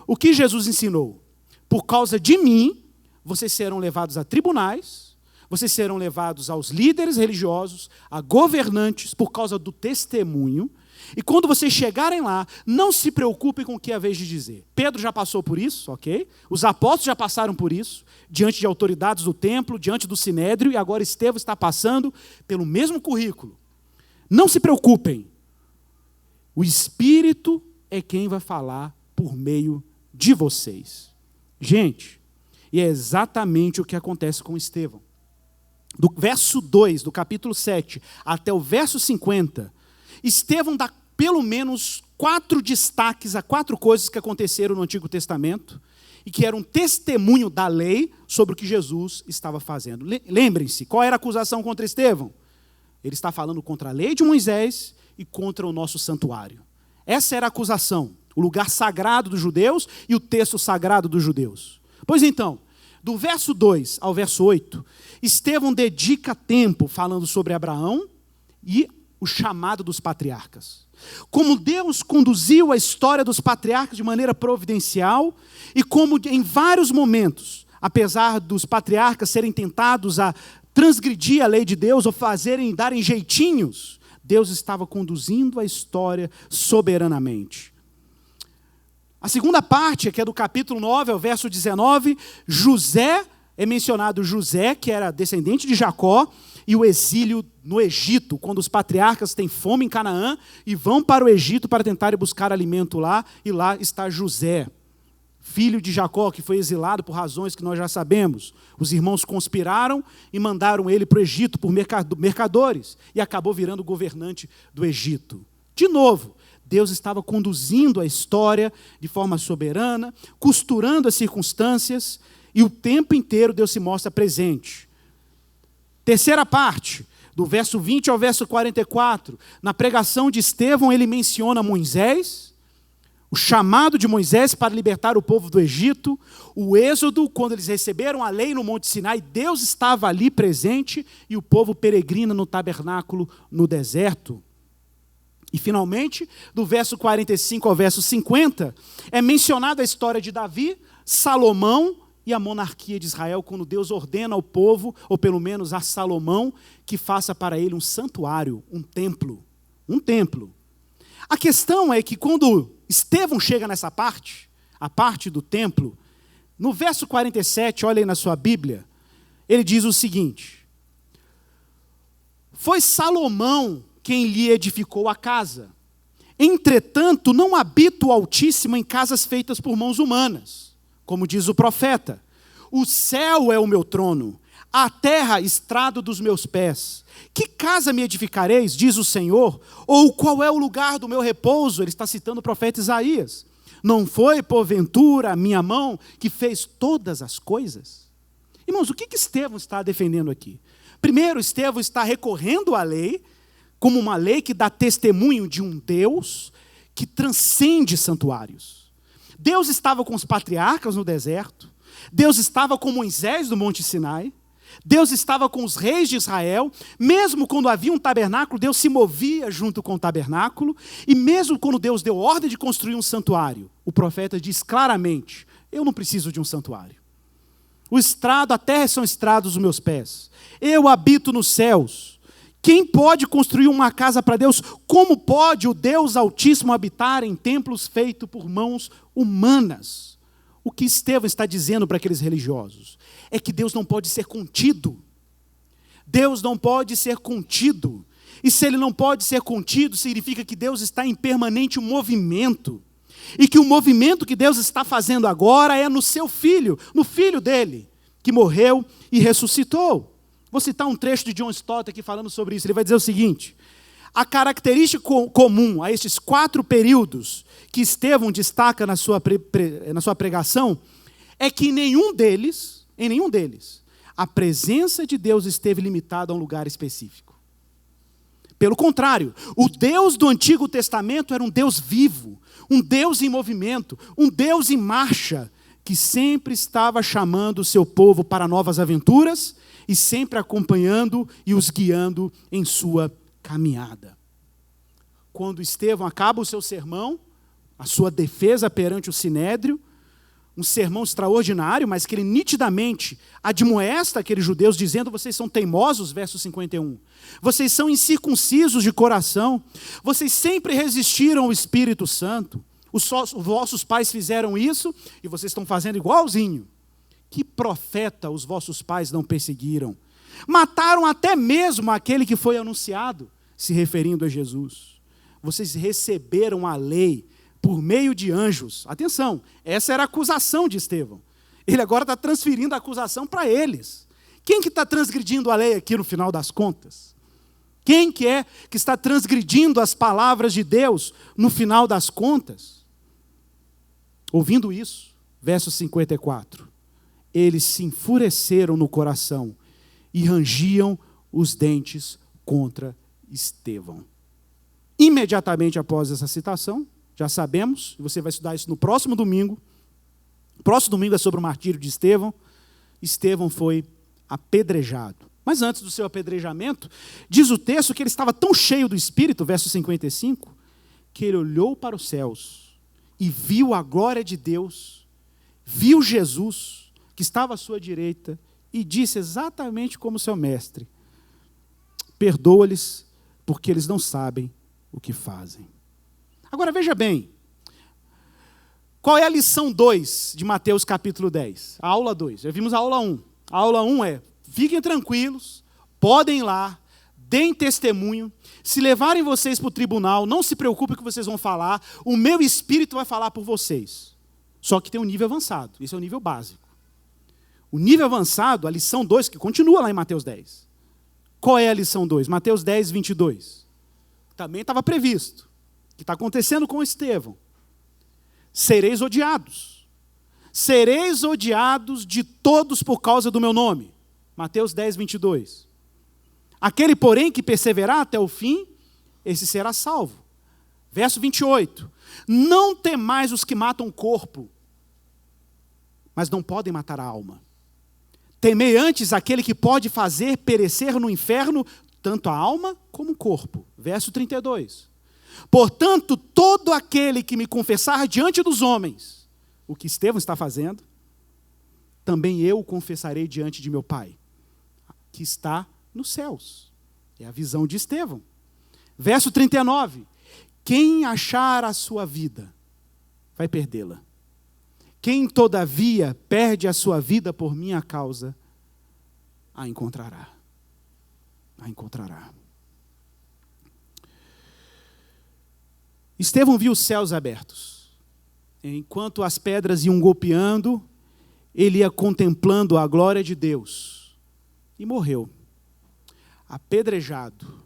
O que Jesus ensinou? Por causa de mim, vocês serão levados a tribunais, vocês serão levados aos líderes religiosos, a governantes, por causa do testemunho. E quando vocês chegarem lá, não se preocupem com o que é a vez de dizer. Pedro já passou por isso, ok? Os apóstolos já passaram por isso, diante de autoridades do templo, diante do sinédrio, e agora Estevão está passando pelo mesmo currículo. Não se preocupem. O Espírito é quem vai falar por meio de vocês. Gente, e é exatamente o que acontece com Estevão. Do verso 2, do capítulo 7, até o verso 50, Estevão dá pelo menos 4 destaques a 4 coisas que aconteceram no Antigo Testamento e que eram um testemunho da lei sobre o que Jesus estava fazendo. Lembrem-se, qual era a acusação contra Estevão? Ele está falando contra a lei de Moisés e contra o nosso santuário. Essa era a acusação. o lugar sagrado dos judeus e o texto sagrado dos judeus. Pois então, do verso 2 ao verso 8, Estevão dedica tempo falando sobre Abraão e o chamado dos patriarcas. Como Deus conduziu a história dos patriarcas de maneira providencial e como em vários momentos, apesar dos patriarcas serem tentados a transgredir a lei de Deus ou darem jeitinhos, Deus estava conduzindo a história soberanamente. A segunda parte, que é do capítulo 9 ao verso 19, José, é mencionado José, que era descendente de Jacó, e o exílio no Egito, quando os patriarcas têm fome em Canaã e vão para o Egito para tentarem buscar alimento lá, e lá está José, filho de Jacó, que foi exilado por razões que nós já sabemos. Os irmãos conspiraram e mandaram ele para o Egito por mercadores, e acabou virando governante do Egito. De novo, Deus estava conduzindo a história de forma soberana, costurando as circunstâncias, e o tempo inteiro Deus se mostra presente. Terceira parte, do verso 20 ao verso 44, na pregação de Estevão, ele menciona Moisés, o chamado de Moisés para libertar o povo do Egito, o êxodo, quando eles receberam a lei no Monte Sinai, Deus estava ali presente e o povo peregrina no tabernáculo no deserto. E finalmente, do verso 45 ao verso 50, é mencionada a história de Davi, Salomão e a monarquia de Israel, quando Deus ordena ao povo, ou pelo menos a Salomão, que faça para ele um santuário, um templo. Um templo. A questão é que quando Estevão chega nessa parte, a parte do templo, no verso 47, olha aí na sua Bíblia, ele diz o seguinte: foi Salomão quem lhe edificou a casa. Entretanto, não habita o Altíssimo em casas feitas por mãos humanas. Como diz o profeta, o céu é o meu trono, a terra estrado dos meus pés. Que casa me edificareis, diz o Senhor? Ou qual é o lugar do meu repouso? Ele está citando o profeta Isaías. Não foi, porventura, a minha mão que fez todas as coisas? Irmãos, o que Estevão está defendendo aqui? Primeiro, Estevão está recorrendo à lei, como uma lei que dá testemunho de um Deus que transcende santuários. Deus estava com os patriarcas no deserto, Deus estava com Moisés no Monte Sinai, Deus estava com os reis de Israel, mesmo quando havia um tabernáculo, Deus se movia junto com o tabernáculo, e mesmo quando Deus deu ordem de construir um santuário, o profeta diz claramente: eu não preciso de um santuário. A terra são estrados dos meus pés, eu habito nos céus. Quem pode construir uma casa para Deus? Como pode o Deus Altíssimo habitar em templos feitos por mãos humanas? O que Estevão está dizendo para aqueles religiosos é que Deus não pode ser contido. Deus não pode ser contido. E se ele não pode ser contido, significa que Deus está em permanente movimento. E que o movimento que Deus está fazendo agora é no seu filho, no filho dele, que morreu e ressuscitou. Vou citar um trecho de John Stott aqui falando sobre isso. Ele vai dizer o seguinte: a característica comum a estes 4 períodos que Estevão destaca na sua pregação é que em nenhum deles, a presença de Deus esteve limitada a um lugar específico. Pelo contrário, o Deus do Antigo Testamento era um Deus vivo, um Deus em movimento, um Deus em marcha, que sempre estava chamando o seu povo para novas aventuras e sempre acompanhando e os guiando em sua caminhada. Quando Estevão acaba o seu sermão, a sua defesa perante o Sinédrio, um sermão extraordinário, mas que ele nitidamente admoesta aqueles judeus, dizendo: vocês são teimosos, verso 51. Vocês são incircuncisos de coração. Vocês sempre resistiram ao Espírito Santo. Os vossos pais fizeram isso e vocês estão fazendo igualzinho. Que profeta os vossos pais não perseguiram? Mataram até mesmo aquele que foi anunciado, se referindo a Jesus. Vocês receberam a lei por meio de anjos. Atenção, essa era a acusação de Estevão. Ele agora está transferindo a acusação para eles. Quem que está transgredindo a lei aqui no final das contas? Quem que é que está transgredindo as palavras de Deus no final das contas? Ouvindo isso, verso 54. Eles se enfureceram no coração e rangiam os dentes contra Estevão. Imediatamente após essa citação, Já sabemos, e você vai estudar isso no próximo domingo. O próximo domingo é sobre o martírio de Estevão. Estevão foi apedrejado. Mas antes do seu apedrejamento, diz o texto que ele estava tão cheio do Espírito, verso 55, que ele olhou para os céus e viu a glória de Deus, viu Jesus, que estava à sua direita, e disse exatamente como seu mestre: perdoa-lhes, porque eles não sabem o que fazem. Agora veja bem, qual é a lição 2 de Mateus capítulo 10? A aula 2, já vimos a aula 1. A aula 1 é: fiquem tranquilos, podem ir lá, deem testemunho, se levarem vocês para o tribunal, não se preocupem com o que vocês vão falar, o meu Espírito vai falar por vocês. Só que tem um nível avançado, esse é o nível básico. O nível avançado, a lição 2, que continua lá em Mateus 10. Qual é a lição 2? Mateus 10, 22. Também estava previsto, que está acontecendo com Estevão. Sereis odiados. Sereis odiados de todos por causa do meu nome. Mateus 10, 22. Aquele, porém, que perseverar até o fim, esse será salvo. Verso 28. Não temais os que matam o corpo, mas não podem matar a alma. Temei antes aquele que pode fazer perecer no inferno tanto a alma como o corpo. Verso 32. Portanto, todo aquele que me confessar diante dos homens o que Estevão está fazendo, também eu o confessarei diante de meu Pai, que está nos céus. É a visão de Estevão. Verso 39. Quem achar a sua vida, vai perdê-la. Quem, todavia, perde a sua vida por minha causa, a encontrará. A encontrará. Estevão viu os céus abertos. Enquanto as pedras iam golpeando, ele ia contemplando a glória de Deus. E morreu. Apedrejado.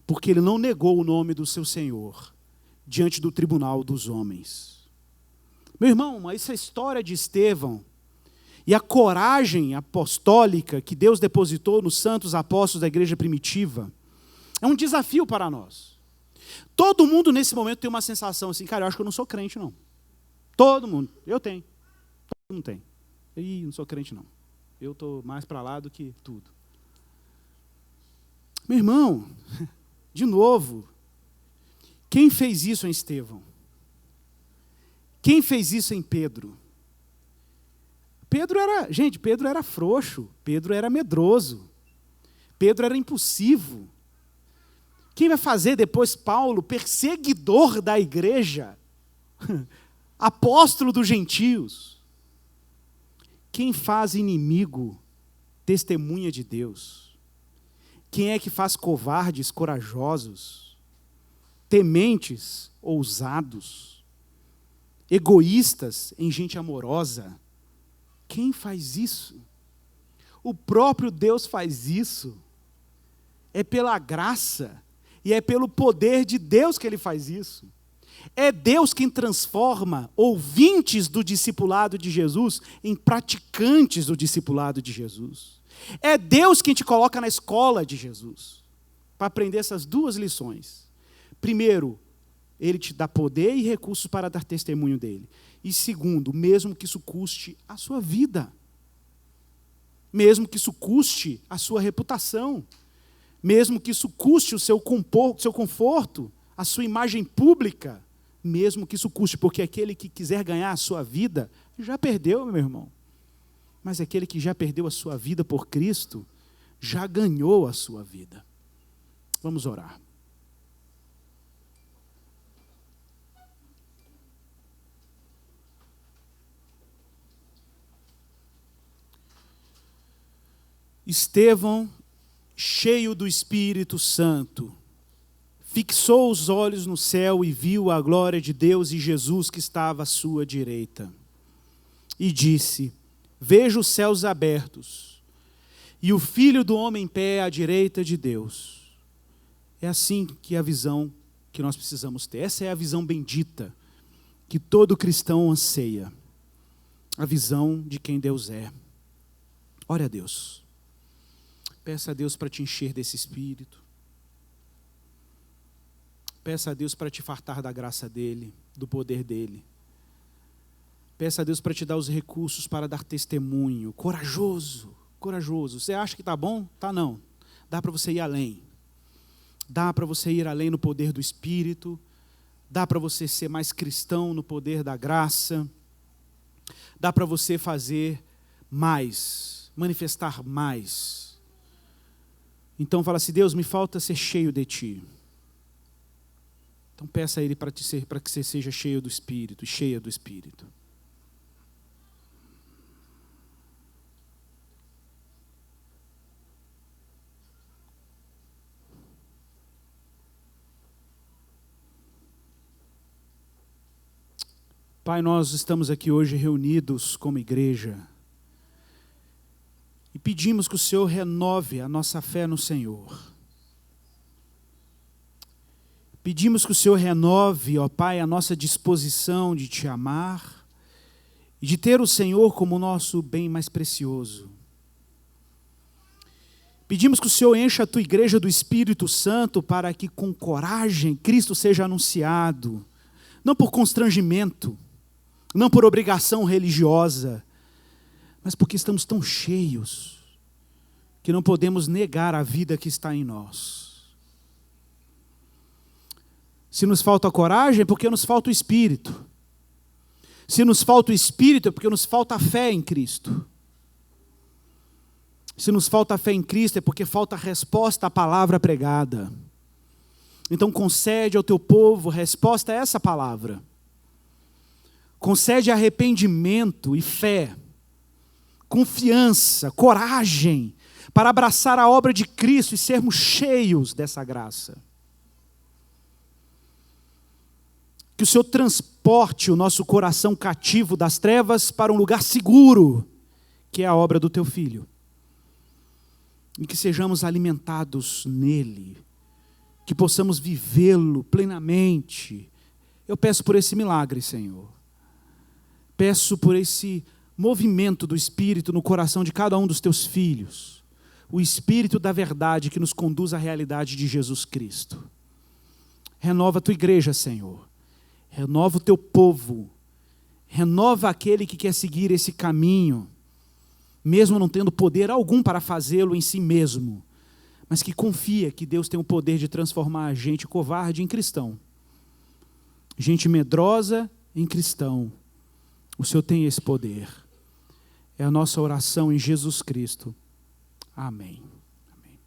Porque ele não negou o nome do seu Senhor diante do tribunal dos homens. Meu irmão, essa história de Estevão e a coragem apostólica que Deus depositou nos santos apóstolos da igreja primitiva é um desafio para nós. Todo mundo nesse momento tem uma sensação assim: cara, eu acho que eu não sou crente não. Todo mundo, eu tenho. Todo mundo tem. Ih, não sou crente não. Eu estou mais para lá do que tudo. Meu irmão, de novo, quem fez isso em Estevão? Quem fez isso em Pedro? Pedro era frouxo, Pedro era medroso, Pedro era impulsivo. Quem vai fazer depois Paulo, perseguidor da igreja, apóstolo dos gentios? Quem faz inimigo, testemunha de Deus? Quem é que faz covardes, corajosos, tementes, ousados, egoístas em gente amorosa? Quem faz isso? O próprio Deus faz isso. É pela graça e é pelo poder de Deus que Ele faz isso. É Deus quem transforma ouvintes do discipulado de Jesus em praticantes do discipulado de Jesus. É Deus quem te coloca na escola de Jesus para aprender essas duas lições. Primeiro, Ele te dá poder e recursos para dar testemunho dEle. E segundo, mesmo que isso custe a sua vida, mesmo que isso custe a sua reputação, mesmo que isso custe o seu conforto, a sua imagem pública, mesmo que isso custe, porque aquele que quiser ganhar a sua vida, já perdeu, meu irmão. Mas aquele que já perdeu a sua vida por Cristo, já ganhou a sua vida. Vamos orar. Estevão, cheio do Espírito Santo, fixou os olhos no céu e viu a glória de Deus e Jesus que estava à sua direita. E disse: vejo os céus abertos e o Filho do Homem em pé à direita de Deus. É assim que é a visão que nós precisamos ter. Essa é a visão bendita que todo cristão anseia. A visão de quem Deus é. Ore a Deus. Peça a Deus para te encher desse Espírito. Peça a Deus para te fartar da graça dEle, do poder dEle. Peça a Deus para te dar os recursos para dar testemunho. Corajoso, corajoso. Você acha que está bom? Tá não. Dá para você ir além. Dá para você ir além no poder do Espírito. Dá para você ser mais cristão no poder da graça. Dá para você fazer mais, manifestar mais. Então fala assim, Deus, me falta ser cheio de Ti. Então peça a Ele para que você seja cheio do Espírito, cheia do Espírito. Pai, nós estamos aqui hoje reunidos como igreja e pedimos que o Senhor renove a nossa fé no Senhor. Pedimos que o Senhor renove, ó Pai, a nossa disposição de Te amar e de ter o Senhor como nosso bem mais precioso. Pedimos que o Senhor encha a Tua igreja do Espírito Santo para que com coragem Cristo seja anunciado, não por constrangimento, não por obrigação religiosa, mas porque estamos tão cheios que não podemos negar a vida que está em nós. Se nos falta coragem, é porque nos falta o Espírito. Se nos falta o Espírito, é porque nos falta a fé em Cristo. Se nos falta a fé em Cristo, é porque falta a resposta à palavra pregada. Então concede ao Teu povo resposta a essa palavra. Concede arrependimento e fé, confiança, coragem, para abraçar a obra de Cristo e sermos cheios dessa graça. Que o Senhor transporte o nosso coração cativo das trevas para um lugar seguro, que é a obra do Teu Filho. E que sejamos alimentados nele, que possamos vivê-lo plenamente. Eu peço por esse milagre, Senhor. Peço por esse movimento do Espírito no coração de cada um dos Teus filhos. O Espírito da verdade que nos conduz à realidade de Jesus Cristo. Renova a Tua igreja, Senhor. Renova o Teu povo. Renova aquele que quer seguir esse caminho, mesmo não tendo poder algum para fazê-lo em si mesmo, mas que confia que Deus tem o poder de transformar a gente covarde em cristão. Gente medrosa em cristão. O Senhor tem esse poder. É a nossa oração em Jesus Cristo. Amém. Amém.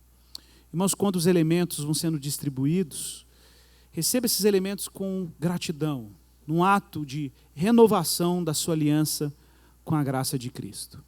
Irmãos, quando os elementos vão sendo distribuídos, receba esses elementos com gratidão, num ato de renovação da sua aliança com a graça de Cristo.